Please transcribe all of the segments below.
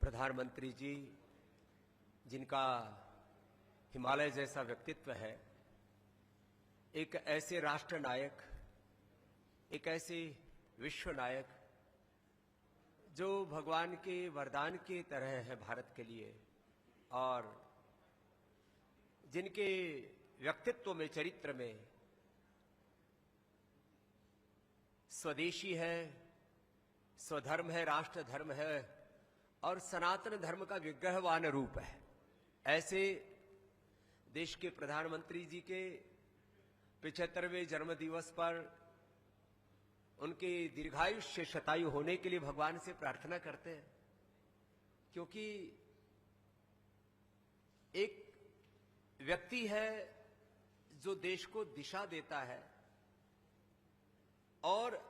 प्रधानमंत्री जी, जिनका हिमालय जैसा व्यक्तित्व है, एक ऐसे राष्ट्र नायक, एक ऐसे विश्व नायक जो भगवान के वरदान की तरह है भारत के लिए, और जिनके व्यक्तित्व में, चरित्र में स्वदेशी है, स्वधर्म है, राष्ट्र धर्म है और सनातन धर्म का विग्रहवान रूप है। ऐसे देश के प्रधानमंत्री जी के 75वें जन्म दिवस पर उनके दीर्घायुष्य शतायु होने के लिए भगवान से प्रार्थना करते हैं, क्योंकि एक व्यक्ति है जो देश को दिशा देता है और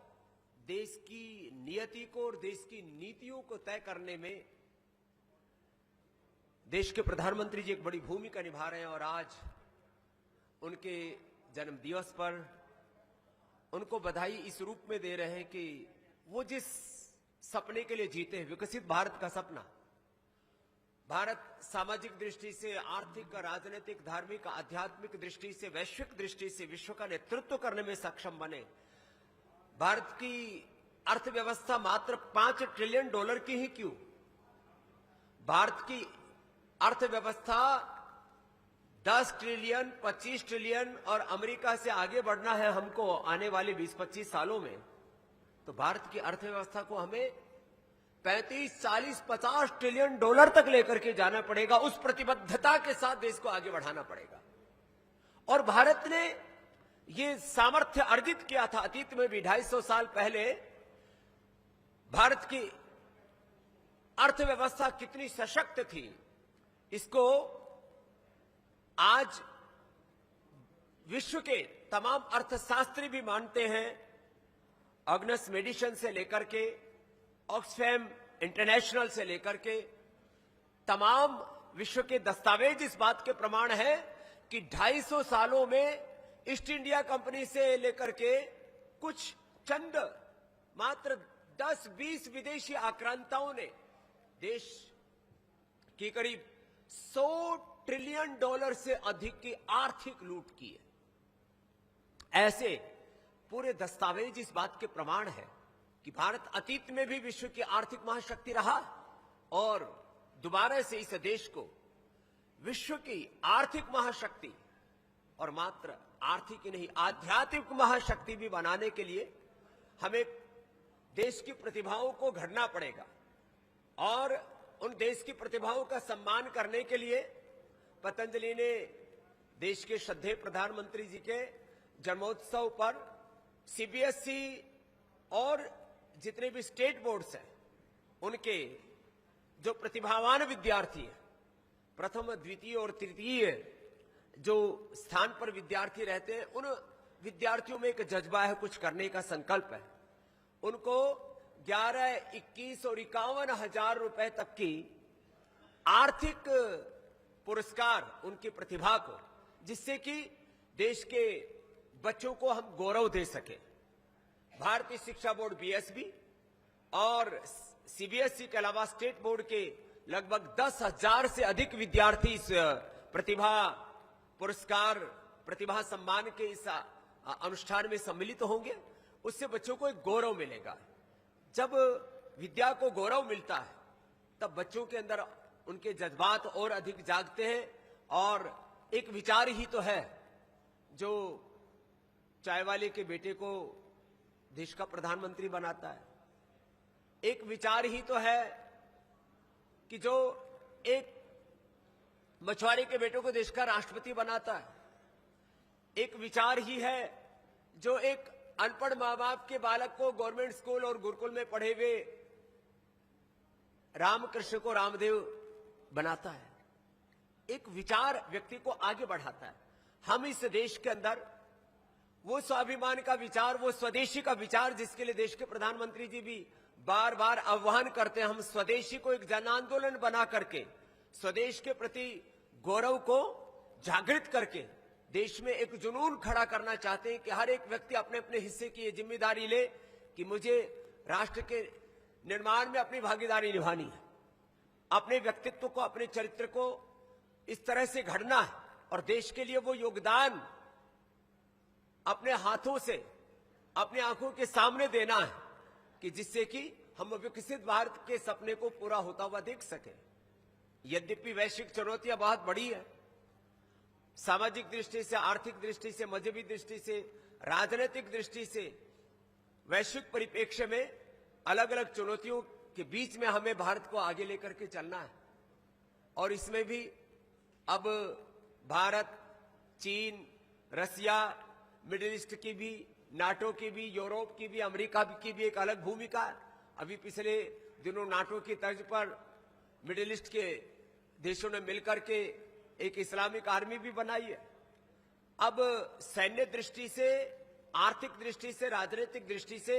देश की नियति को और देश की नीतियों को तय करने में देश के प्रधानमंत्री जी एक बड़ी भूमिका निभा रहे हैं। और आज उनके जन्म दिवस पर उनको बधाई इस रूप में दे रहे हैं कि वो जिस सपने के लिए जीते हैं, विकसित भारत का सपना, भारत सामाजिक दृष्टि से, आर्थिक, राजनीतिक, धार्मिक, आध्यात्मिक दृष्टि से, वैश्विक दृष्टि से विश्व का नेतृत्व करने में सक्षम बने। भारत की अर्थव्यवस्था मात्र $5 ट्रिलियन की ही क्यों, भारत की अर्थव्यवस्था 10 ट्रिलियन, 25 ट्रिलियन और अमेरिका से आगे बढ़ना है हमको आने वाले 20-25 सालों में, तो भारत की अर्थव्यवस्था को हमें 35, 40, 50 ट्रिलियन डॉलर तक लेकर के जाना पड़ेगा। उस प्रतिबद्धता के साथ देश को आगे बढ़ाना पड़ेगा। और भारत ने ये सामर्थ्य अर्जित किया था अतीत में भी। 250 साल पहले भारत की अर्थव्यवस्था कितनी सशक्त थी, इसको आज विश्व के तमाम अर्थशास्त्री भी मानते हैं। अग्नस मेडिसन से लेकर के, ऑक्सफैम इंटरनेशनल से लेकर के तमाम विश्व के दस्तावेज इस बात के प्रमाण है कि 250 सालों में ईस्ट इंडिया कंपनी से लेकर के कुछ चंद मात्र 10-20 विदेशी आक्रांताओं ने देश की करीब $100 ट्रिलियन से अधिक की आर्थिक लूट की है। ऐसे पूरे दस्तावेज इस बात के प्रमाण है कि भारत अतीत में भी विश्व की आर्थिक महाशक्ति रहा और दोबारा से इस देश को विश्व की आर्थिक महाशक्ति और मात्र आर्थिक ही नहीं, आध्यात्मिक महाशक्ति भी बनाने के लिए हमें देश की प्रतिभाओं को घड़ना पड़ेगा। और उन देश की प्रतिभाओं का सम्मान करने के लिए पतंजलि ने देश के श्रद्धेय प्रधानमंत्री जी के जन्मोत्सव पर सीबीएसई और जितने भी स्टेट बोर्ड्स हैं, उनके जो प्रतिभावान विद्यार्थी हैं, प्रथम, द्वितीय और तृतीय जो स्थान पर विद्यार्थी रहते हैं, उन विद्यार्थियों में एक जज्बा है, कुछ करने का संकल्प है। उनको 11, 21 और 51 हजार रुपए तक की आर्थिक पुरस्कार उनकी प्रतिभा को, जिससे कि देश के बच्चों को हम गौरव दे सके। भारतीय शिक्षा बोर्ड बीएसबी और सीबीएसई के अलावा स्टेट बोर्ड के लगभग 10,000 से अधिक विद्यार्थी इस प्रतिभा पुरस्कार, प्रतिभा सम्मान के इस अनुष्ठान में सम्मिलित होंगे। उससे बच्चों को एक गौरव मिलेगा। जब विद्या को गौरव मिलता है तब बच्चों के अंदर उनके जज्बात और अधिक जागते हैं। और एक विचार ही तो है जो चाय वाले के बेटे को देश का प्रधानमंत्री बनाता है। एक विचार ही तो है कि जो एक मछुआरे के बेटे को देश का राष्ट्रपति बनाता है। एक विचार ही है जो एक अनपढ़ मां बाप के बालक को गवर्नमेंट स्कूल और गुरुकुल में पढ़े हुए रामकृष्ण को रामदेव बनाता है। एक विचार व्यक्ति को आगे बढ़ाता है। हम इस देश के अंदर वो स्वाभिमान का विचार, वो स्वदेशी का विचार, जिसके लिए देश के प्रधानमंत्री जी भी बार बार आह्वान करते हैं, हम स्वदेशी को एक जन आंदोलन बना करके स्वदेश के प्रति गौरव को जागृत करके देश में एक जुनून खड़ा करना चाहते हैं कि हर एक व्यक्ति अपने अपने हिस्से की ये जिम्मेदारी ले कि मुझे राष्ट्र के निर्माण में अपनी भागीदारी निभानी है। अपने व्यक्तित्व को, अपने चरित्र को इस तरह से घड़ना है और देश के लिए वो योगदान अपने हाथों से, अपने आंखों के सामने देना है कि जिससे कि हम विकसित भारत के सपने को पूरा होता हुआ देख सकें। यद्यपि वैश्विक चुनौतियां बहुत बड़ी है, सामाजिक दृष्टि से, आर्थिक दृष्टि से, मजहबी दृष्टि से, राजनीतिक दृष्टि से, वैश्विक परिप्रेक्ष्य में अलग अलग चुनौतियों के बीच में हमें भारत को आगे लेकर के चलना है। और इसमें भी अब भारत, चीन, रसिया, मिडिल ईस्ट की भी, नाटो की भी, यूरोप की भी, अमेरिका की भी एक अलग भूमिका है। अभी पिछले दिनों नाटो की तर्ज पर मिडिल ईस्ट के देशों ने मिलकर के एक इस्लामिक आर्मी भी बनाई है। अब सैन्य दृष्टि से, आर्थिक दृष्टि से, राजनीतिक दृष्टि से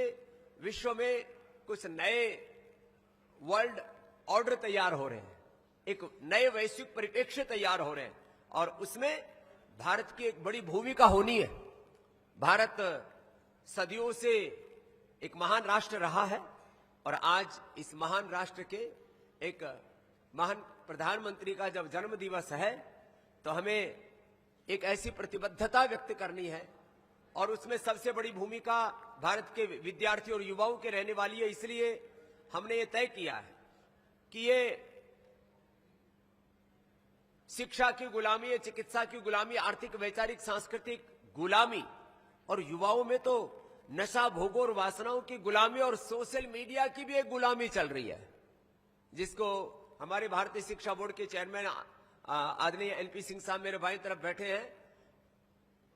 विश्व में कुछ नए वर्ल्ड ऑर्डर तैयार हो रहे हैं, एक नए वैश्विक परिप्रेक्ष्य तैयार हो रहे हैं और उसमें भारत की एक बड़ी भूमिका होनी है। भारत सदियों से एक महान राष्ट्र रहा है और आज इस महान राष्ट्र के एक महान प्रधानमंत्री का जब जन्म दिवस है तो हमें एक ऐसी प्रतिबद्धता व्यक्त करनी है और उसमें सबसे बड़ी भूमिका भारत के विद्यार्थी और युवाओं के रहने वाली है। इसलिए हमने ये तय किया है कि ये शिक्षा की गुलामी, चिकित्सा की गुलामी, आर्थिक, वैचारिक, सांस्कृतिक गुलामी और युवाओं में तो नशा, भोगों और वासनाओं की गुलामी और सोशल मीडिया की भी एक गुलामी चल रही है, जिसको हमारे भारतीय शिक्षा बोर्ड के चेयरमैन आदरणीय एलपी सिंह साहब मेरे भाई तरफ बैठे हैं।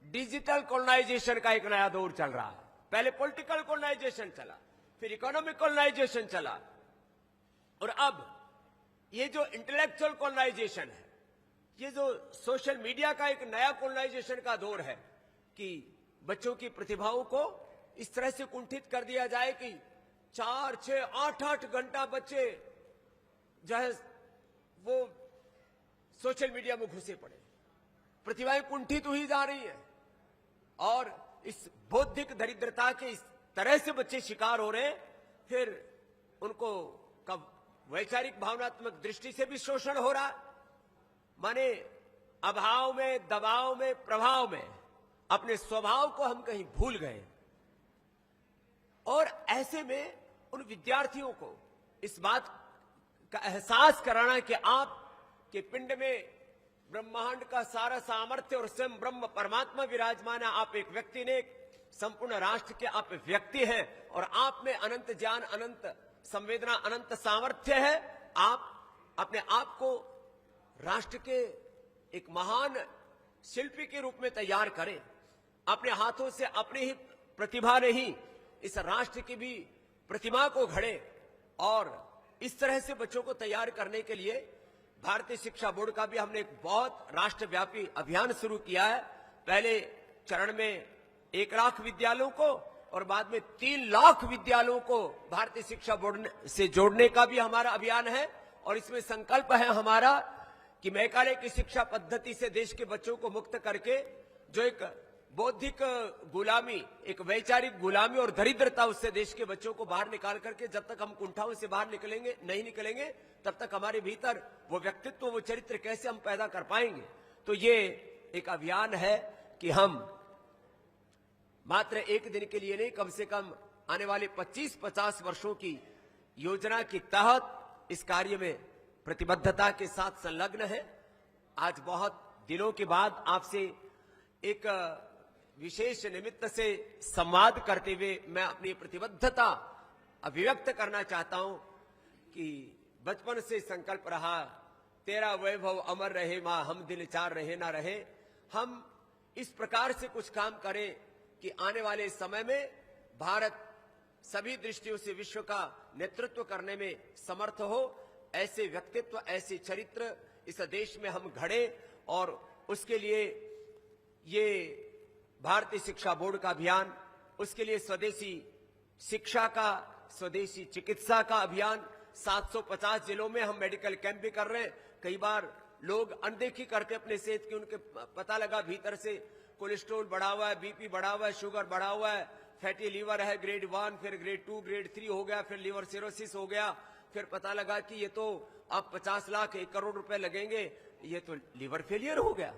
डिजिटल कॉलोनाइजेशन का एक नया दौर चल रहा है। पहले पॉलिटिकल कॉलोनाइजेशन चला, फिर इकोनॉमिक कॉलोनाइजेशन चला और अब ये जो इंटेलेक्चुअल कॉलोनाइजेशन है, ये जो सोशल मीडिया का एक नया कॉलोनाइजेशन का दौर है कि बच्चों की प्रतिभाओं को इस तरह से कुंठित कर दिया जाए कि 4, 6, 8 घंटा बच्चे जो है वो सोशल मीडिया में घुसे पड़े, प्रतिभाएं कुंठित हुई जा रही है और इस बौद्धिक दरिद्रता के इस तरह से बच्चे शिकार हो रहे हैं। फिर उनको कब वैचारिक भावनात्मक दृष्टि से भी शोषण हो रहा है, माने अभाव में, दबाव में, प्रभाव में अपने स्वभाव को हम कहीं भूल गए। और ऐसे में उन विद्यार्थियों को इस बात का एहसास कराना कि आप के पिंड में ब्रह्मांड का सारा सामर्थ्य और स्वयं ब्रह्म परमात्मा विराजमान है। आप एक व्यक्ति ने, संपूर्ण राष्ट्र के आप व्यक्ति हैं और आप में अनंत ज्ञान, अनंत संवेदना, अनंत सामर्थ्य है। आप अपने आप को राष्ट्र के एक महान शिल्पी के रूप में तैयार करें। अपने हाथों से अपनी ही प्रतिभा नहीं, इस राष्ट्र की भी प्रतिमा को घड़े और इस तरह से बच्चों को तैयार करने के लिए भारतीय शिक्षा बोर्ड का भी हमने एक बहुत राष्ट्रव्यापी अभियान शुरू किया है। पहले चरण में 1 लाख विद्यालयों को और बाद में 3 लाख विद्यालयों को भारतीय शिक्षा बोर्ड से जोड़ने का भी हमारा अभियान है और इसमें संकल्प है हमारा कि मैकाले की शिक्षा पद्धति से देश के बच्चों को मुक्त करके जो एक बौद्धिक गुलामी, एक वैचारिक गुलामी और दरिद्रता, उससे देश के बच्चों को बाहर निकाल करके जब तक हम कुंठाओं से बाहर नहीं निकलेंगे तब तक हमारे भीतर वो व्यक्तित्व, वो चरित्र कैसे हम पैदा कर पाएंगे। तो ये एक अभियान है कि हम मात्र एक दिन के लिए नहीं, कम से कम आने वाले 25-50 वर्षों की योजना के तहत इस कार्य में प्रतिबद्धता के साथ संलग्न है। आज बहुत दिनों के बाद आपसे एक विशेष निमित्त से संवाद करते हुए मैं अपनी प्रतिबद्धता अभिव्यक्त करना चाहता हूं कि बचपन से संकल्प रहा, तेरा वैभव अमर रहे मां, हम दिल चार रहे ना रहे। हम इस प्रकार से कुछ काम करें कि आने वाले समय में भारत सभी दृष्टियों से विश्व का नेतृत्व करने में समर्थ हो। ऐसे व्यक्तित्व, ऐसे चरित्र इस देश में हम घड़े और उसके लिए ये भारतीय शिक्षा बोर्ड का अभियान, उसके लिए स्वदेशी शिक्षा का, स्वदेशी चिकित्सा का अभियान 750 जिलों में हम मेडिकल कैंप भी कर रहे हैं। कई बार लोग अनदेखी करते अपने सेहत की, उनके पता लगा भीतर से कोलेस्ट्रॉल बढ़ा हुआ है, बीपी बढ़ा हुआ है, शुगर बढ़ा हुआ है, फैटी लीवर है ग्रेड 1, फिर ग्रेड 2, ग्रेड 3 हो गया, फिर लीवर सिरोसिस हो गया, फिर पता लगा कि ये तो अब 50 लाख 1 करोड़ रुपए लगेंगे, ये तो लीवर फेलियर हो गया।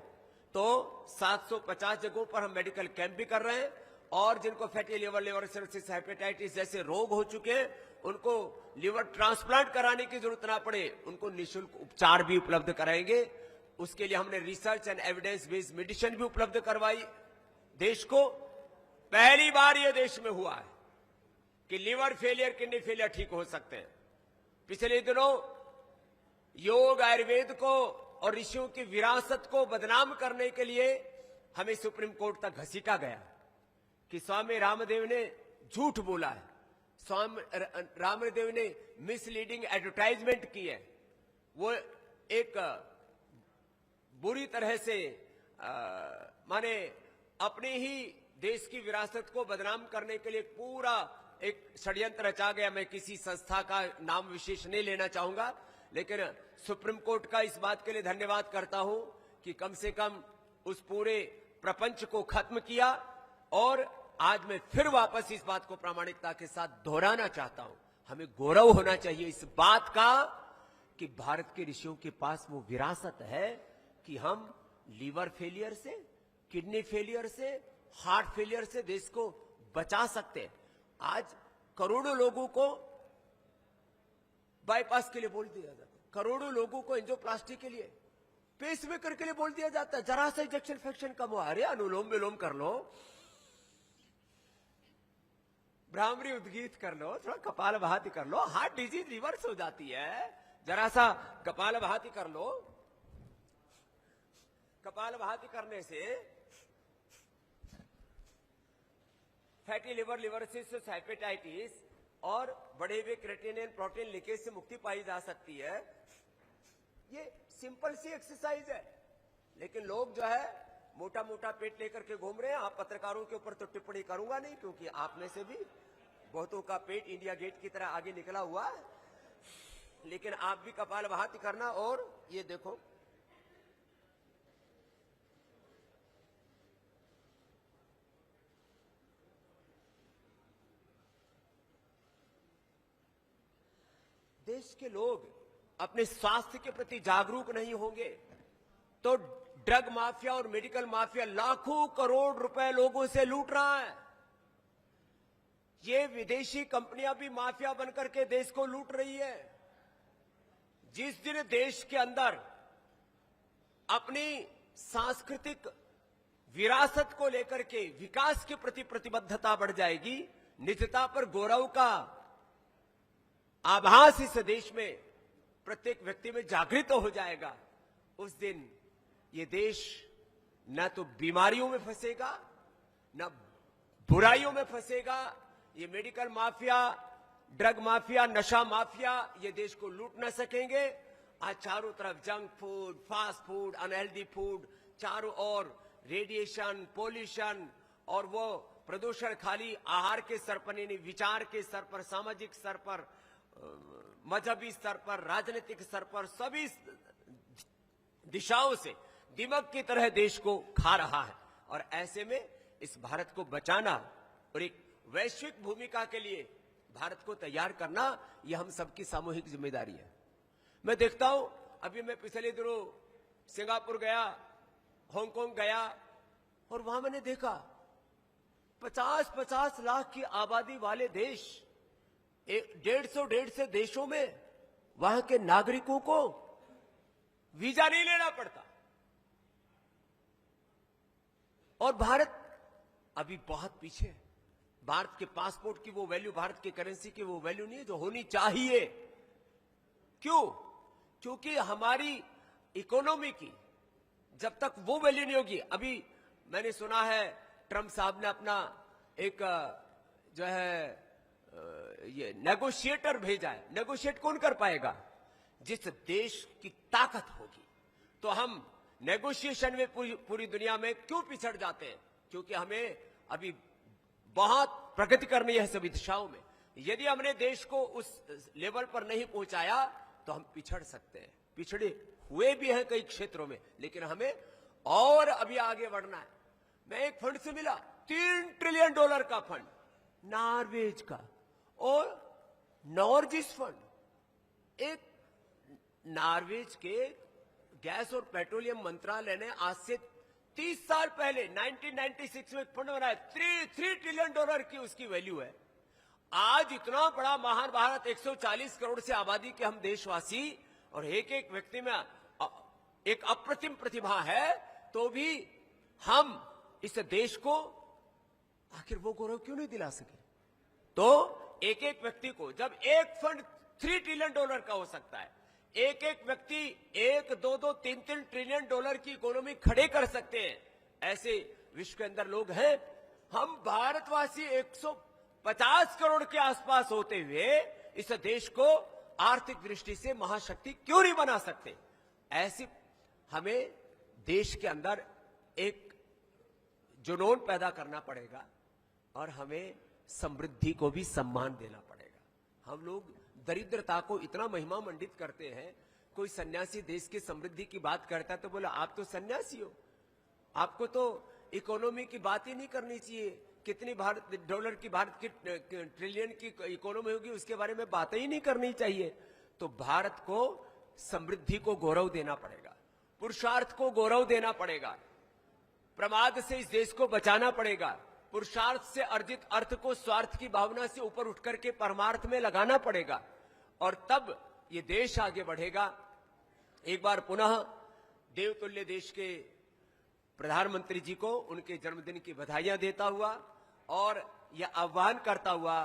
तो 750 जगहों पर हम मेडिकल कैंप भी कर रहे हैं, और जिनको fatty liver, liver cirrhosis, hepatitis जैसे रोग हो चुके हैं, उनको लिवर ट्रांसप्लांट कराने की जरूरत ना पड़े, उनको निःशुल्क उपचार भी उपलब्ध कराएंगे। उसके लिए हमने research and evidence based medicine भी उपलब्ध करवाई। देश को पहली बार यह देश में हुआ है कि लिवर फेलियर, किडनी फेलियर ठीक हो सकते हैं। पिछले दिनों योग, आयुर्वेद को और ऋषियों की विरासत को बदनाम करने के लिए हमें सुप्रीम कोर्ट तक घसीटा गया कि स्वामी रामदेव ने झूठ बोला है, स्वामी रामदेव ने मिसलीडिंग एडवर्टाइजमेंट की है। वो एक बुरी तरह से माने अपने ही देश की विरासत को बदनाम करने के लिए पूरा एक षड्यंत्र रचा गया। मैं किसी संस्था का नाम विशेष नहीं लेना चाहूंगा, लेकिन सुप्रीम कोर्ट का इस बात के लिए धन्यवाद करता हूं कि कम से कम उस पूरे प्रपंच को खत्म किया। और आज मैं फिर वापस इस बात को प्रामाणिकता के साथ दोहराना चाहता हूं, हमें गौरव होना चाहिए इस बात का कि भारत के ऋषियों के पास वो विरासत है कि हम लीवर फेलियर से, किडनी फेलियर से, हार्ट फेलियर से देश को बचा सकते हैं। आज करोड़ों लोगों को बाईपास के लिए बोल दिया जाता है, करोड़ों लोगों को एंजियोप्लास्टी के लिए, पेसमेकर के लिए बोल दिया जाता है। जरा सा इंजेक्शन फ्रैक्शन कम हुआ, अरे अनुलोम विलोम कर लो, भ्रामरी उद्गीत कर लो, थोड़ा कपाल भाती कर लो, हार्ट डिजीज रिवर्स हो जाती है। जरा सा कपाल भाती कर लो, कपाल भाती करने से fatty liver, liver cirrhosis, hepatitis और बढ़े हुए क्रेटिनिन प्रोटीन लीकेज से मुक्ति पाई जा सकती है। ये सिंपल सी एक्सरसाइज है, लेकिन लोग जो है मोटा मोटा पेट लेकर के घूम रहे हैं। आप पत्रकारों के ऊपर तो टिप्पणी करूंगा नहीं, क्योंकि आप में से भी बहुतों का पेट इंडिया गेट की तरह आगे निकला हुआ है, लेकिन आप भी कपाल भाती करना। और ये देखो, देश के लोग अपने स्वास्थ्य के प्रति जागरूक नहीं होंगे तो ड्रग माफिया और मेडिकल माफिया लाखों करोड़ रुपए लोगों से लूट रहा है। ये विदेशी कंपनियां भी माफिया बनकर के देश को लूट रही है। जिस दिन देश के अंदर अपनी सांस्कृतिक विरासत को लेकर के विकास के प्रति प्रतिबद्धता बढ़ जाएगी, निजता पर गौरव का आभास इस देश में प्रत्येक व्यक्ति में जागृत हो जाएगा, उस दिन ये देश न तो बीमारियों में फंसेगा, न बुराइयों में फंसेगा। ये मेडिकल माफिया, ड्रग माफिया, नशा माफिया ये देश को लूट न सकेंगे। आज चारों तरफ junk food, fast food, unhealthy food, चारों ओर रेडिएशन, पोल्यूशन और वो प्रदूषण खाली आहार के स्तर पर नहीं, विचार के स्तर पर, सामाजिक स्तर पर, मजहबी स्तर पर, राजनीतिक स्तर पर, सभी दिशाओं से दिमक की तरह देश को खा रहा है। और ऐसे में इस भारत को बचाना और एक वैश्विक भूमिका के लिए भारत को तैयार करना, यह हम सबकी सामूहिक जिम्मेदारी है। मैं देखता हूं, अभी मैं पिछले दिनों सिंगापुर गया, हांगकांग गया, और वहां मैंने देखा 50-50 लाख की आबादी वाले देश, 150 देशों में वहां के नागरिकों को वीजा नहीं लेना पड़ता। और भारत अभी बहुत पीछे है। भारत के पासपोर्ट की वो वैल्यू, भारत की करेंसी की वो वैल्यू नहीं है जो होनी चाहिए। क्यों? क्योंकि हमारी इकोनॉमी की जब तक वो वैल्यू नहीं होगी। अभी मैंने सुना है ट्रंप साहब ने अपना एक जो है ये नेगोशिएटर भेजा है। नेगोशिएट कौन कर पाएगा? जिस देश की ताकत होगी। तो हम नेगोशिएशन में पूरी दुनिया में क्यों पिछड़ जाते हैं? क्योंकि हमें अभी बहुत प्रगति करनी है सभी दिशाओं में। यदि हमने देश को उस लेवल पर नहीं पहुंचाया तो हम पिछड़ सकते हैं। पिछड़े हुए भी हैं कई क्षेत्रों में, लेकिन हमें और अभी आगे बढ़ना है। मैं एक फंड से मिला, $3 ट्रिलियन का फंड, नॉर्वेज का, और नॉर्जिस फंड, एक नॉर्वेज के गैस और पेट्रोलियम मंत्रालय ने आज से 30 साल पहले 1996 में फंड बनाया, $3 ट्रिलियन की उसकी वैल्यू है। आज इतना बड़ा महान भारत, 140 करोड़ से आबादी के हम देशवासी, और एक एक व्यक्ति में एक अप्रतिम प्रतिभा है, तो भी हम इस देश को आखिर वो गौरव क्यों नहीं दिला सके? तो एक एक व्यक्ति को, जब एक फंड $3 ट्रिलियन का हो सकता है, एक एक व्यक्ति 1, 2, 2, 3 ट्रिलियन डॉलर की इकोनॉमी खड़े कर सकते हैं, ऐसे विश्व के अंदर लोग हैं। हम भारतवासी 150 करोड़ के आसपास होते हुए इस देश को आर्थिक दृष्टि से महाशक्ति क्यों नहीं बना सकते? ऐसी हमें देश के अंदर एक जुनून पैदा करना पड़ेगा और हमें समृद्धि को भी सम्मान देना पड़ेगा। हम लोग दरिद्रता को इतना महिमा मंडित करते हैं। कोई सन्यासी देश की समृद्धि की बात करता है तो बोला आप तो सन्यासी हो, आपको तो इकोनॉमी की बात ही नहीं करनी चाहिए। कितनी डॉलर की भारत की ट्रिलियन की इकोनॉमी होगी उसके बारे में बातें ही नहीं करनी चाहिए। तो भारत को समृद्धि को गौरव देना पड़ेगा, पुरुषार्थ को गौरव देना पड़ेगा, प्रमाद से इस देश को बचाना पड़ेगा, पुरुषार्थ से अर्जित अर्थ को स्वार्थ की भावना से ऊपर उठकर के परमार्थ में लगाना पड़ेगा, और तब ये देश आगे बढ़ेगा। एक बार पुनः देवतुल्य देश के प्रधानमंत्री जी को उनके जन्मदिन की बधाइयां देता हुआ और यह आह्वान करता हुआ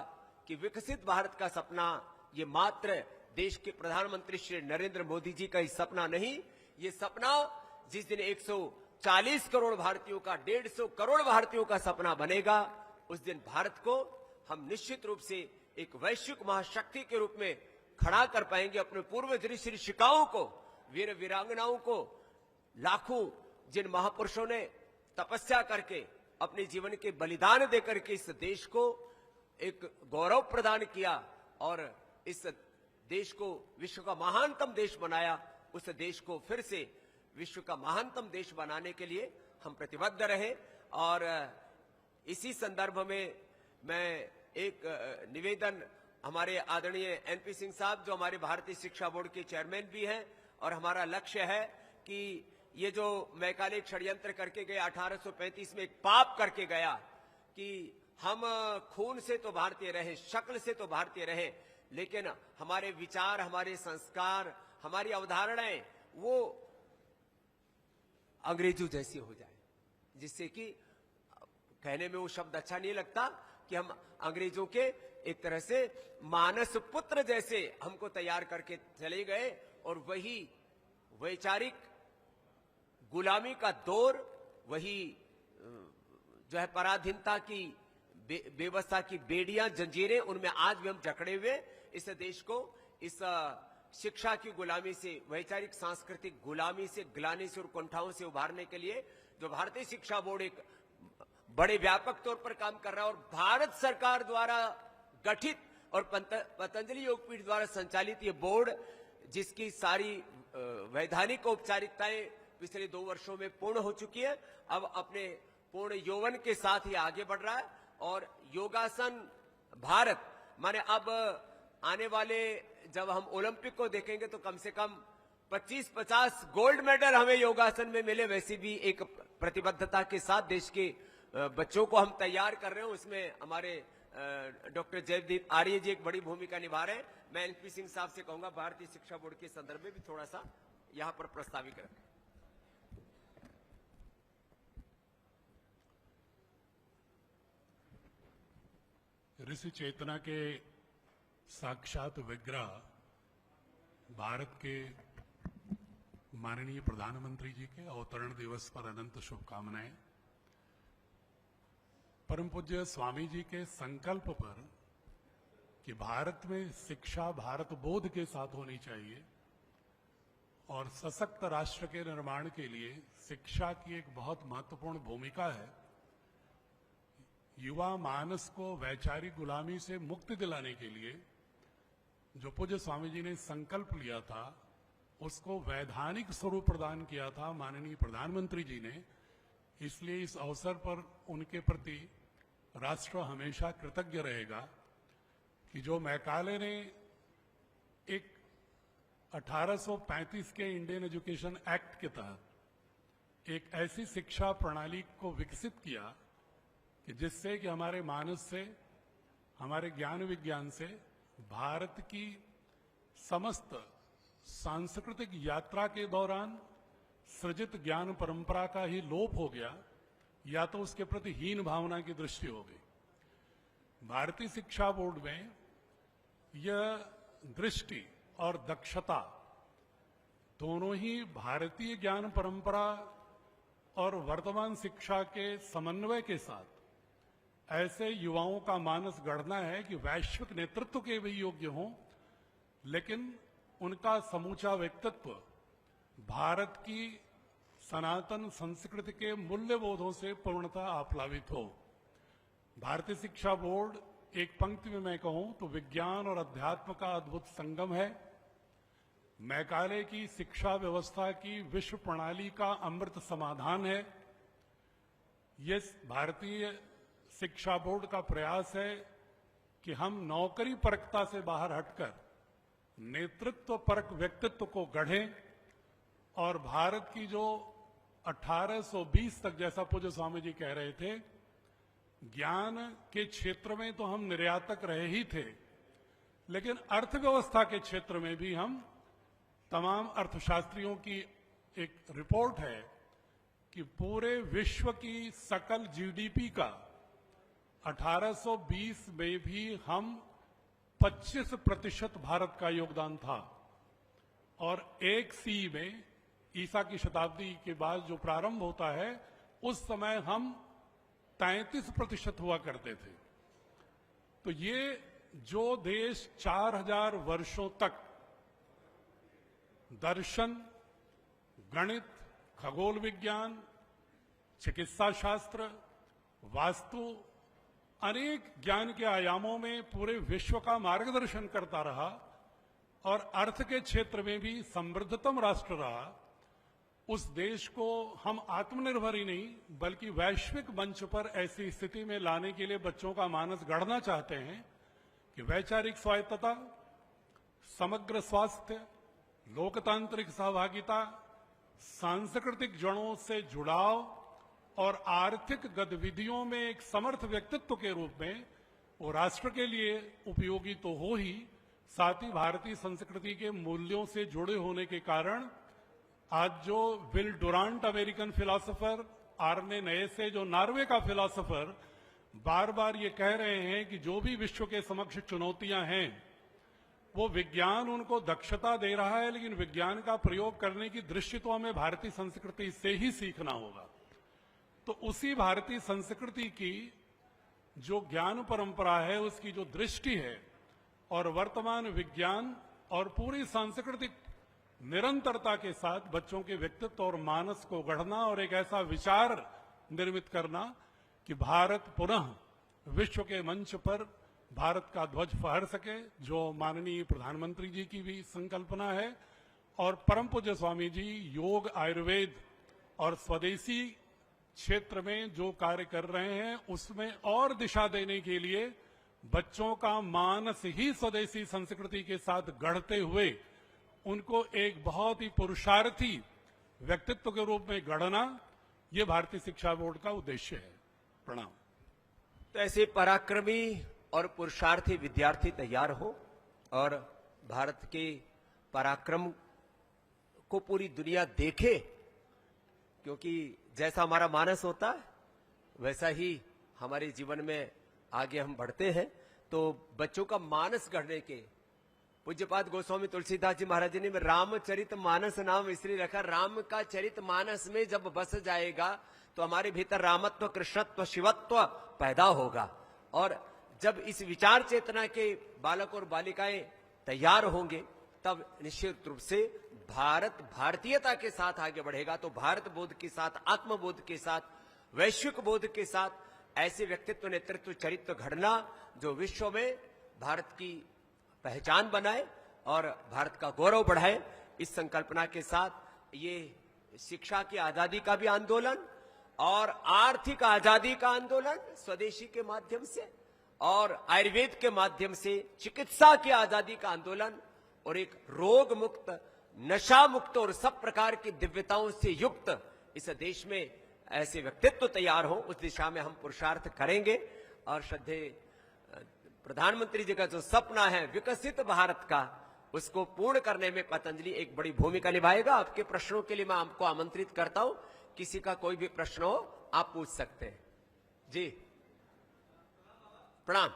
कि विकसित भारत का सपना ये मात्र देश के प्रधानमंत्री श्री नरेंद्र मोदी जी का ही सपना नहीं, ये सपना जिस दिन 140 करोड़ भारतीयों का, 150 करोड़ भारतीयों का सपना बनेगा, उस दिन भारत को हम निश्चित रूप से एक वैश्विक महाशक्ति के रूप में खड़ा कर पाएंगे। अपने पूर्वज ऋषि ऋषिकाओं को, वीर वीरांगनाओं को, लाखों जिन महापुरुषों ने तपस्या करके अपने जीवन के बलिदान देकर के इस देश को एक गौरव प्रदान किया और इस देश को विश्व का महानतम देश बनाया, उस देश को फिर से विश्व का महानतम देश बनाने के लिए हम प्रतिबद्ध रहे। और इसी संदर्भ में मैं एक निवेदन, हमारे आदरणीय एनपी सिंह साहब जो हमारे भारतीय शिक्षा बोर्ड के चेयरमैन भी हैं, और हमारा लक्ष्य है कि ये जो मैकाले षड्यंत्र करके गए 1835 में, एक पाप करके गया कि हम खून से तो भारतीय रहे, शक्ल से तो भारतीय रहे, लेकिन हमारे विचार, हमारे संस्कार, हमारी अवधारणाएं वो अंग्रेजों जैसी हो जाए, जिससे कि कहने में वो शब्द अच्छा नहीं लगता कि हम अंग्रेजों के एक तरह से मानस पुत्र जैसे हमको तैयार करके चले गए, और वही वैचारिक गुलामी का दौर, वही जो है पराधीनता की व्यवस्था की बेड़ियां, जंजीरें, उनमें आज भी हम जकड़े हुए इस देश को इस शिक्षा की गुलामी से, वैचारिक सांस्कृतिक गुलामी से, ग्लानि से और कुंठाओं से उभारने के लिए जो भारतीय शिक्षा बोर्ड एक बड़े व्यापक तौर पर काम कर रहा है, और भारत सरकार द्वारा गठित और पतंजलि योगपीठ द्वारा संचालित ये बोर्ड, जिसकी सारी वैधानिक औपचारिकताएं पिछले 2 वर्षों में पूर्ण हो चुकी है, अब अपने पूर्ण यौवन के साथ ही आगे बढ़ रहा है। और योगासन भारत माने अब आने वाले जब हम ओलंपिक को देखेंगे तो कम से कम 25-50 गोल्ड मेडल हमें योगासन में मिले, वैसी भी एक प्रतिबद्धता के साथ देश के बच्चों को हम तैयार कर रहे हैं। उसमें हमारे डॉक्टर जयदीप आर्य जी एक बड़ी भूमिका निभा रहे हैं। मैं एनपी सिंह साहब से कहूंगा भारतीय शिक्षा बोर्ड के संदर्भ में भी थोड़ा सा यहां पर प्रस्तावित करें। ऋषि चेतना के साक्षात विग्रह भारत के माननीय प्रधानमंत्री जी के अवतरण दिवस पर अनंत शुभकामनाएं। परम पूज्य स्वामी जी के संकल्प पर कि भारत में शिक्षा भारत बोध के साथ होनी चाहिए और सशक्त राष्ट्र के निर्माण के लिए शिक्षा की एक बहुत महत्वपूर्ण भूमिका है। युवा मानस को वैचारिक गुलामी से मुक्ति दिलाने के लिए जो पूज्य स्वामी जी ने संकल्प लिया था, उसको वैधानिक स्वरूप प्रदान किया था माननीय प्रधानमंत्री जी ने। इसलिए इस अवसर पर उनके प्रति राष्ट्र हमेशा कृतज्ञ रहेगा कि जो मैकाले ने एक 1835 के इंडियन एजुकेशन एक्ट के तहत एक ऐसी शिक्षा प्रणाली को विकसित किया कि जिससे कि हमारे मानस से, हमारे ज्ञान विज्ञान से भारत की समस्त सांस्कृतिक यात्रा के दौरान सृजित ज्ञान परंपरा का ही लोप हो गया या तो उसके प्रति हीन भावना की दृष्टि हो गई। भारतीय शिक्षा बोर्ड में यह दृष्टि और दक्षता दोनों ही भारतीय ज्ञान परंपरा और वर्तमान शिक्षा के समन्वय के साथ ऐसे युवाओं का मानस गढ़ना है कि वैश्विक नेतृत्व के भी योग्य हों, लेकिन उनका समूचा व्यक्तित्व भारत की सनातन संस्कृति के मूल्यबोधों से पूर्णतः आप्लावित हो। भारतीय शिक्षा बोर्ड एक पंक्ति में मैं कहूं तो विज्ञान और अध्यात्म का अद्भुत संगम है। मैकाले की शिक्षा व्यवस्था की विश्व प्रणाली का अमृत समाधान है। ये भारतीय शिक्षा बोर्ड का प्रयास है कि हम नौकरी परकता से बाहर हटकर नेतृत्व परक व्यक्तित्व को गढ़ें और भारत की जो 1820 तक, जैसा पूज्य स्वामी जी कह रहे थे, ज्ञान के क्षेत्र में तो हम निर्यातक रहे ही थे, लेकिन अर्थव्यवस्था के क्षेत्र में भी हम तमाम अर्थशास्त्रियों की एक रिपोर्ट है कि पूरे विश्व की सकल जीडीपी का 1820 में भी हम 25% भारत का योगदान था और एक सी में ईसा की शताब्दी के बाद जो प्रारंभ होता है उस समय हम 33% हुआ करते थे। तो ये जो देश 4000 वर्षों तक दर्शन, गणित, खगोल विज्ञान, चिकित्सा शास्त्र, वास्तु, अनेक ज्ञान के आयामों में पूरे विश्व का मार्गदर्शन करता रहा और अर्थ के क्षेत्र में भी समृद्धतम राष्ट्र रहा, उस देश को हम आत्मनिर्भर ही नहीं बल्कि वैश्विक मंच पर ऐसी स्थिति में लाने के लिए बच्चों का मानस गढ़ना चाहते हैं कि वैचारिक स्वायत्तता, समग्र स्वास्थ्य, लोकतांत्रिक सहभागिता, सांस्कृतिक जड़ों से जुड़ाव और आर्थिक गतिविधियों में एक समर्थ व्यक्तित्व के रूप में वो राष्ट्र के लिए उपयोगी तो हो ही, साथ ही भारतीय संस्कृति के मूल्यों से जुड़े होने के कारण आज जो विल डुरांट अमेरिकन फिलोसोफर, आर्ने नए से जो नॉर्वे का फिलोसोफर बार बार ये कह रहे हैं कि जो भी विश्व के समक्ष चुनौतियां हैं वो विज्ञान उनको दक्षता दे रहा है, लेकिन विज्ञान का प्रयोग करने की दृष्टि तो हमें भारतीय संस्कृति से ही सीखना होगा। तो उसी भारतीय संस्कृति की जो ज्ञान परंपरा है, उसकी जो दृष्टि है और वर्तमान विज्ञान और पूरी सांस्कृतिक निरंतरता के साथ बच्चों के व्यक्तित्व और मानस को गढ़ना और एक ऐसा विचार निर्मित करना कि भारत पुनः विश्व के मंच पर भारत का ध्वज फहर सके, जो माननीय प्रधानमंत्री जी की भी संकल्पना है और परम पूज्य स्वामी जी योग, आयुर्वेद और स्वदेशी क्षेत्र में जो कार्य कर रहे हैं उसमें और दिशा देने के लिए बच्चों का मानस ही स्वदेशी संस्कृति के साथ गढ़ते हुए उनको एक बहुत ही पुरुषार्थी व्यक्तित्व के रूप में गढ़ना, ये भारतीय शिक्षा बोर्ड का उद्देश्य है। प्रणाम। तो ऐसे पराक्रमी और पुरुषार्थी विद्यार्थी तैयार हो और भारत के पराक्रम को पूरी दुनिया देखे, क्योंकि जैसा हमारा मानस होता है वैसा ही हमारे जीवन में आगे हम बढ़ते हैं। तो बच्चों का मानस गढ़ने के पूज्यपाद गोस्वामी तुलसीदास जी महाराज जी ने रामचरित मानस नाम इसलिए रखा, राम का चरित मानस में जब बस जाएगा तो हमारे भीतर रामत्व, कृष्णत्व, शिवत्व पैदा होगा और जब इस विचार चेतना के बालक और बालिकाएं तैयार होंगे तब निश्चित रूप से भारत भारतीयता के साथ आगे बढ़ेगा। तो भारत बोध के साथ, आत्मबोध के साथ, वैश्विक बोध के साथ ऐसे व्यक्तित्व, नेतृत्व, चरित्र घड़ना जो विश्व में भारत की पहचान बनाए और भारत का गौरव बढ़ाए, इस संकल्पना के साथ ये शिक्षा की आजादी का भी आंदोलन और आर्थिक आजादी का आंदोलन स्वदेशी के माध्यम से और आयुर्वेद के माध्यम से चिकित्सा की आजादी का आंदोलन और एक रोग मुक्त, नशा मुक्त और सब प्रकार की दिव्यताओं से युक्त इस देश में ऐसे व्यक्तित्व तैयार हो, उस दिशा में हम पुरुषार्थ करेंगे। और श्रद्धेय प्रधानमंत्री जी का जो सपना है विकसित भारत का, उसको पूर्ण करने में पतंजलि एक बड़ी भूमिका निभाएगा। आपके प्रश्नों के लिए मैं आपको आमंत्रित करता हूं, किसी का कोई भी प्रश्न हो आप पूछ सकते हैं। जी प्रणाम।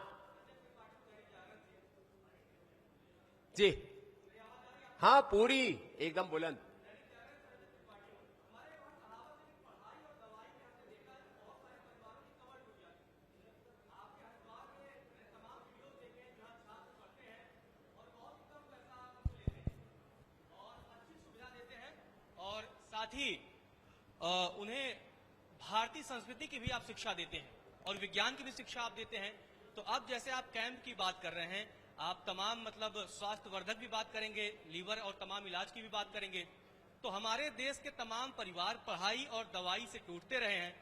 जी हाँ, पूरी एकदम बुलंद। और साथ ही उन्हें भारतीय संस्कृति की भी आप शिक्षा देते हैं और विज्ञान की भी शिक्षा आप देते हैं। तो अब जैसे आप कैंप की बात कर रहे हैं, आप तमाम मतलब स्वास्थ्य वर्धक भी बात करेंगे, लीवर और तमाम इलाज की भी बात करेंगे। तो हमारे देश के तमाम परिवार पढ़ाई और दवाई से टूटते रहे हैं।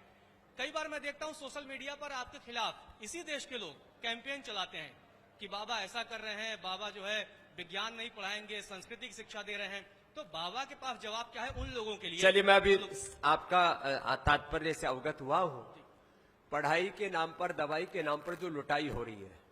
कई बार मैं देखता हूं सोशल मीडिया पर आपके खिलाफ इसी देश के लोग कैंपेन चलाते हैं कि बाबा ऐसा कर रहे हैं, बाबा जो है विज्ञान नहीं पढ़ाएंगे, संस्कृति की शिक्षा दे रहे हैं। तो बाबा के पास जवाब क्या है उन लोगों के लिए? चलिए, मैं अभी आपका तात्पर्य से अवगत हुआ हूं। पढ़ाई के नाम पर, दवाई के नाम पर जो लुटाई हो रही है,